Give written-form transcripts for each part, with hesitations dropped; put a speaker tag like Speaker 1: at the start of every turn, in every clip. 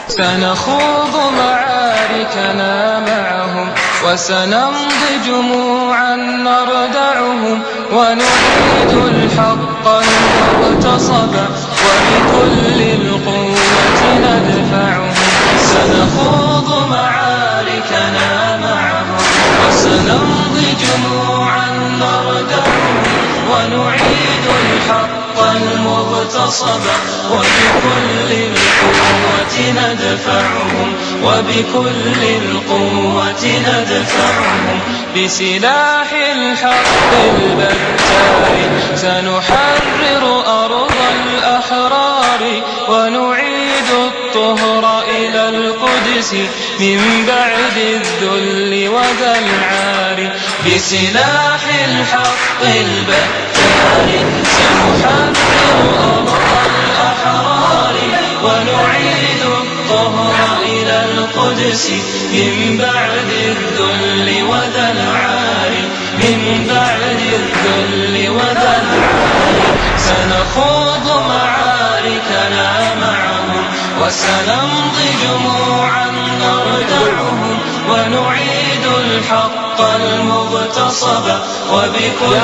Speaker 1: سنخوض معاركنا معهم وسنمضي جموعا نردعهم ونعيد الحق المغتصب وبكل القوة ندفعهم. سنخوض معاركنا معهم وسنمضي جموعا نردعهم ونعيد الحق المغتصب وبكل القوة ندفعهم وبكل القوة ندفعهم. بسلاح الحق البتار سنحرر أرض الأحرار ونعيد الطهر إلى القدس من بعد الذل وذا العار. بسلاح الحق البتار سنحرر أرض الأحرار ونعيد الطهر إلى القدس من بعد الذل وذا العار. من بعد الذل وذا العار. سنخوض معاركنا معهم وسنمضي جموعا نردعهم ونعيد الحق المغتصب وبكل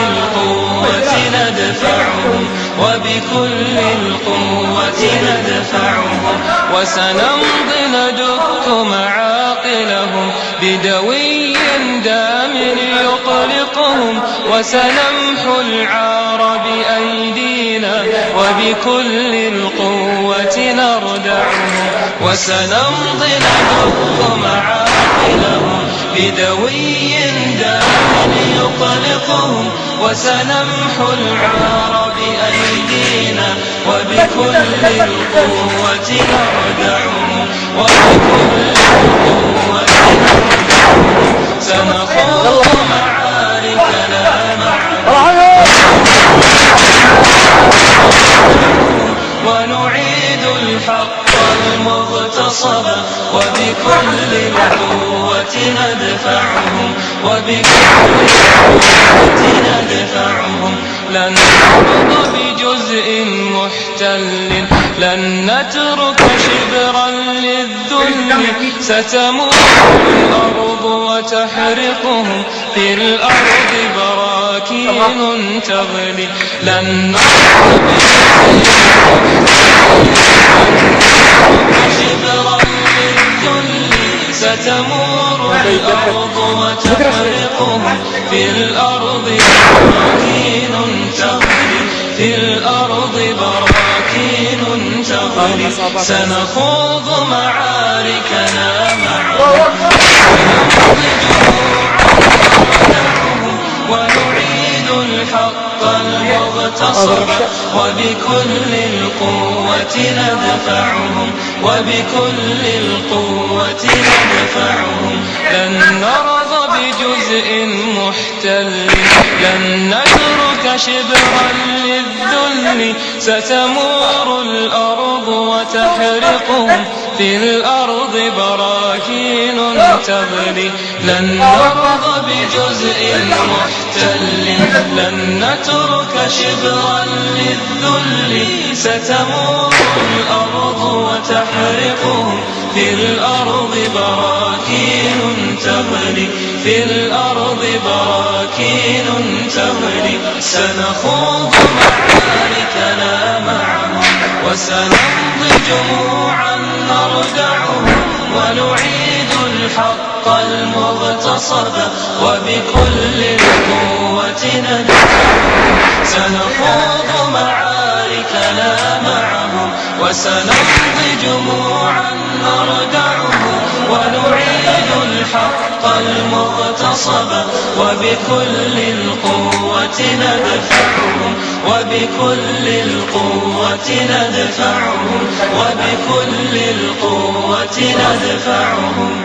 Speaker 1: القوة ندفعهم وبكل القوة ندفعهم. وسنمضي ندك معاقلهم بدوي دام يطلقهم وسنمحو العار بأيدينا وبكل القوة نردعهم. وسنمضي ندك معاقلهم بدوي دام يطلقهم وسنمحو العار بأيدينا وبكل القوة نردعهم وبكل القوة نردعهم. سنخوض معاركنا معهم ونعيد الحق المغتصب وبكل القوة ندفعهم وبكل القوة ندفعهم. لن نرضى بجزء محتل لن نترك شبرا للذل ستموت الأرض وتحرقهم في الأرض براكين تغلي. لن نرضى شبرا للذل ستمور الأرض وتحرقهم في الأرض براكين تغلي. في الأرض براكين تغلي. سنخوض معاركنا معهم ونمضي جموعا ونعيد الحق المغتصب وبكل القوة ندفعهم وبكل القوة ندفعهم. لن نرضى بجزء محتل لن نترك شبرا للذل ستمور الأرض وتحرقهم في الأرض براكين تغلي. لن نرضى بجزء محتل لن نترك شبرا للذل ستمور الأرض وتحرقهم في الأرض براكين تغلي. في الأرض براكين تغلي. سنخوض معاركنا معهم وسنمضي جموعا نردعهم ونعيد الحق المغتصب وبكل القوة ندفعهم. سنخوض معاركنا معهم وسنمضي جموعا نردعهم ونعيد الحق المغتصب وبكل القوة ندفعهم وبكل القوة ندفعهم وبكل القوة ندفعهم.